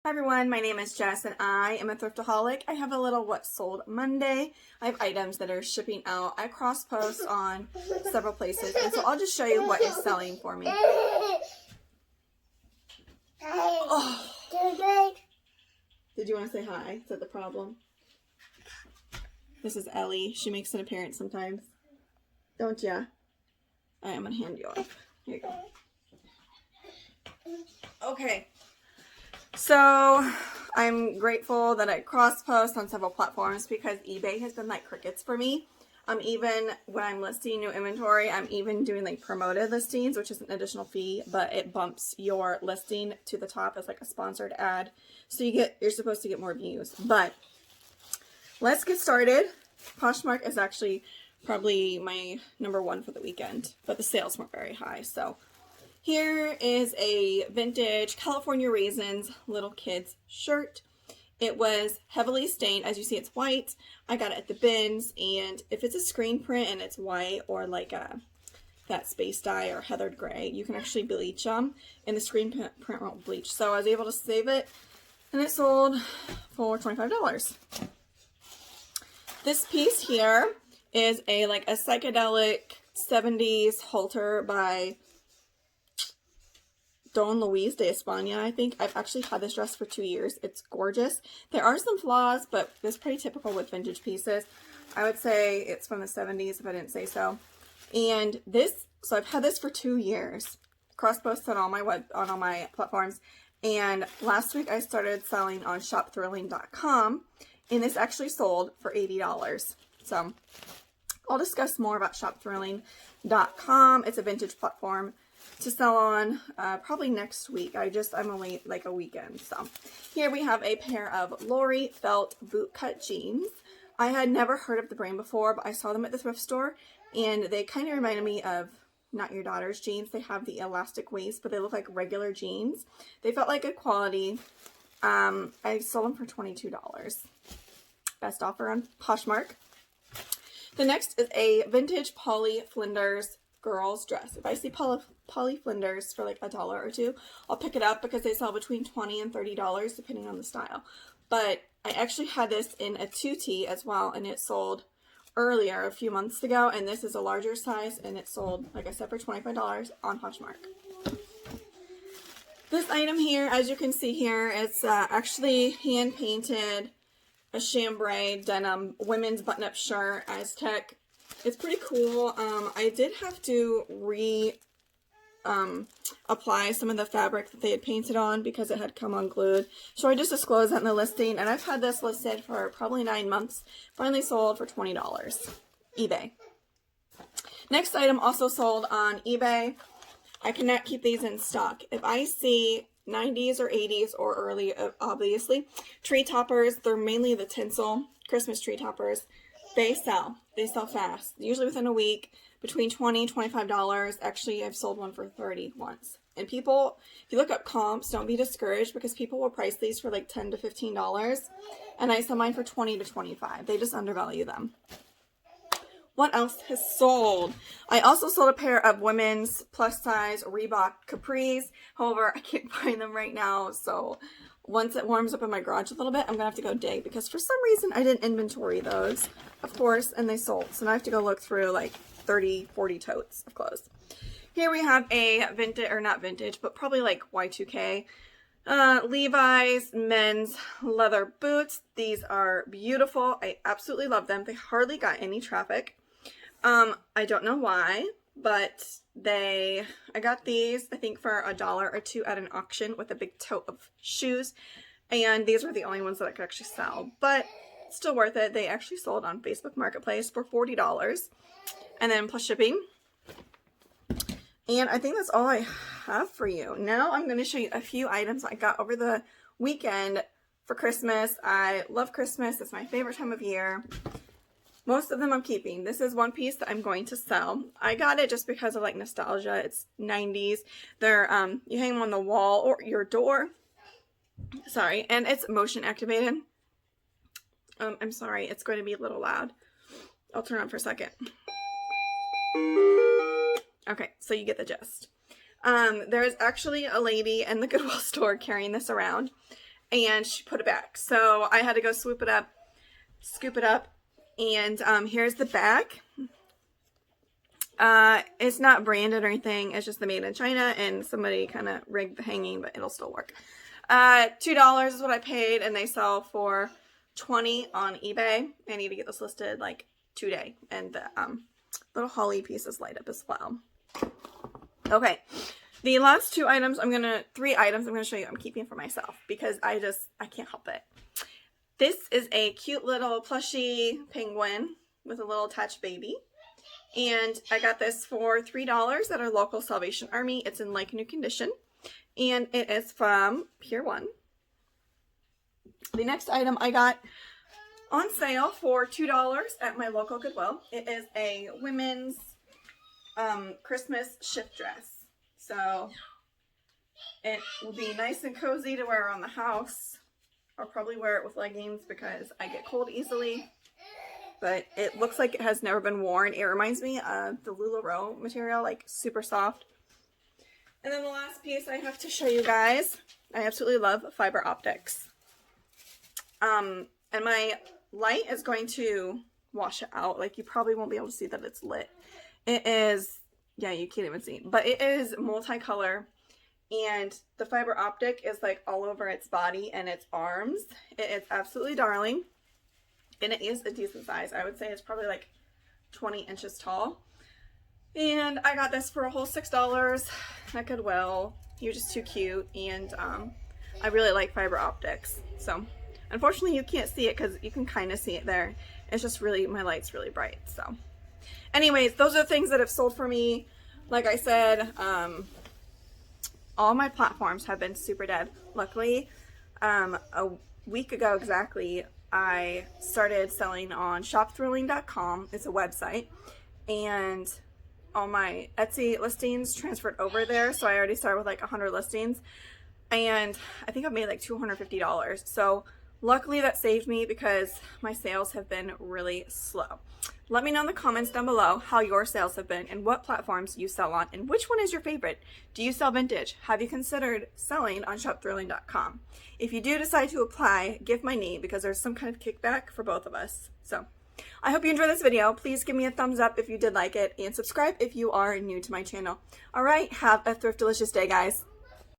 Hi everyone, my name is Jess and I am a thriftaholic. I have a little what sold Monday. I have items that are shipping out. I cross post on several places, and so I'll just show you what is selling for me. Oh. Did you want to say hi? Is that the problem? This is Ellie. She makes an appearance sometimes. Don't ya? I'm going to hand you off. Here you go. Okay. So I'm grateful that I cross post on several platforms because eBay has been like crickets for me. Even when I'm listing new inventory, I'm even doing like promoted listings, which is an additional fee, but it bumps your listing to the top as like a sponsored ad. So you're supposed to get more views. But let's get started. Poshmark is actually probably my #1 for the weekend, but the sales weren't very high. So here is a vintage California Raisins little kids shirt. It was heavily stained. As you see, it's white. I got it at the bins, and if it's a screen print and it's white or like that space dye or heathered gray, you can actually bleach them, and the screen print won't bleach. So I was able to save it, and it sold for $25. This piece here is a psychedelic 70s halter by Don Luis de España, I think. I've actually had this dress for 2 years. It's gorgeous. There are some flaws, but it's pretty typical with vintage pieces. I would say it's from the 70s if I didn't say so. And so I've had this for 2 years. Cross-posted on all my platforms. And last week I started selling on shopthrilling.com, and this actually sold for $80. So I'll discuss more about shopthrilling.com. It's a vintage platform to sell on probably next week. I'm only like a weekend. So here we have a pair of Lori felt bootcut jeans. I had never heard of the brand before, but I saw them at the thrift store, and they kind of reminded me of Not Your Daughter's jeans. They have the elastic waist, but they look like regular jeans. They felt like good quality. I sold them for $22. Best offer on Poshmark. The next is a vintage Polly Flinders girls dress. If I see Polly Flinders for like $1 or $2, I'll pick it up because they sell between $20 and $30 depending on the style. But I actually had this in a 2T as well, and it sold earlier a few months ago, and this is a larger size, and it sold, like I said, for $25 on Poshmark. This item here, as you can see here, it's actually hand painted, a chambray denim women's button-up shirt, Aztec. It's pretty cool. I did have to apply some of the fabric that they had painted on because it had come unglued. So I just disclosed that in the listing, and I've had this listed for probably 9 months. Finally sold for $20. eBay. Next item also sold on eBay. I cannot keep these in stock. If I see 90s or 80s or early, obviously, tree toppers, they're mainly the tinsel Christmas tree toppers. They sell fast, usually within a week, between $20 and $25. Actually, I've sold one for $30 once. And people, if you look up comps, don't be discouraged because people will price these for like $10 to $15, and I sell mine for $20 to $25. They just undervalue them. What else has sold? I also sold a pair of women's plus size Reebok capris. However, I can't find them right now, so once it warms up in my garage a little bit, I'm going to have to go dig because for some reason I didn't inventory those, of course, and they sold. So now I have to go look through like 30, 40 totes of clothes. Here we have a vintage, or not vintage, but probably like Y2K, Levi's men's leather boots. These are beautiful. I absolutely love them. They hardly got any traffic. I don't know why, but I got these, I think for $1 or $2 at an auction with a big tote of shoes, and these were the only ones that I could actually sell, but still worth it. They actually sold on Facebook Marketplace for $40, and then plus shipping. And I think that's all I have for you. Now I'm going to show you a few items I got over the weekend for Christmas. I love Christmas. It's my favorite time of year. Most of them I'm keeping. This is one piece that I'm going to sell. I got it just because of like nostalgia. It's 90s. They're you hang them on the wall or your door. Sorry, and it's motion activated. I'm sorry, it's going to be a little loud. I'll turn on for a second. Okay, so you get the gist. There's actually a lady in the Goodwill store carrying this around. and she put it back. So I had to go scoop it up, and here's the back. It's not branded or anything. It's just the made in China, and somebody kind of rigged the hanging, but it'll still work. $2 is what I paid, and they sell for $20 on eBay. I need to get this listed like today, and the little holly pieces light up as well. Okay, the last three items I'm gonna show you. I'm keeping for myself because I can't help it. This is a cute little plushy penguin with a little attached baby. And I got this for $3 at our local Salvation Army. It's in like new condition. And it is from Pier 1. The next item I got on sale for $2 at my local Goodwill. It is a women's Christmas shift dress. So it will be nice and cozy to wear around the house. I'll probably wear it with leggings because I get cold easily. But it looks like it has never been worn. It reminds me of the LuLaRoe material, like super soft. And then the last piece I have to show you guys, I absolutely love fiber optics. And my light is going to wash it out. Like, you probably won't be able to see that it's lit. It is, yeah, you can't even see. But it is multicolor. And the fiber optic is like all over its body and its arms. It is absolutely darling. And it is a decent size. I would say it's probably like 20 inches tall. And I got this for a whole $6 at Goodwill. He was just too cute. And I really like fiber optics. So unfortunately you can't see it because you can kind of see it there. It's just really, my light's really bright. So anyways, those are the things that have sold for me. Like I said, all my platforms have been super dead. Luckily, a week ago exactly, I started selling on shopthrilling.com. It's a website, and all my Etsy listings transferred over there. So I already started with like 100 listings, and I think I've made like $250. So luckily that saved me because my sales have been really slow. Let me know in the comments down below how your sales have been and what platforms you sell on and which one is your favorite. Do you sell vintage? Have you considered selling on shopthrilling.com? If you do decide to apply, give my name because there's some kind of kickback for both of us. So I hope you enjoyed this video. Please give me a thumbs up if you did like it and subscribe if you are new to my channel. All right, have a thriftalicious day, guys.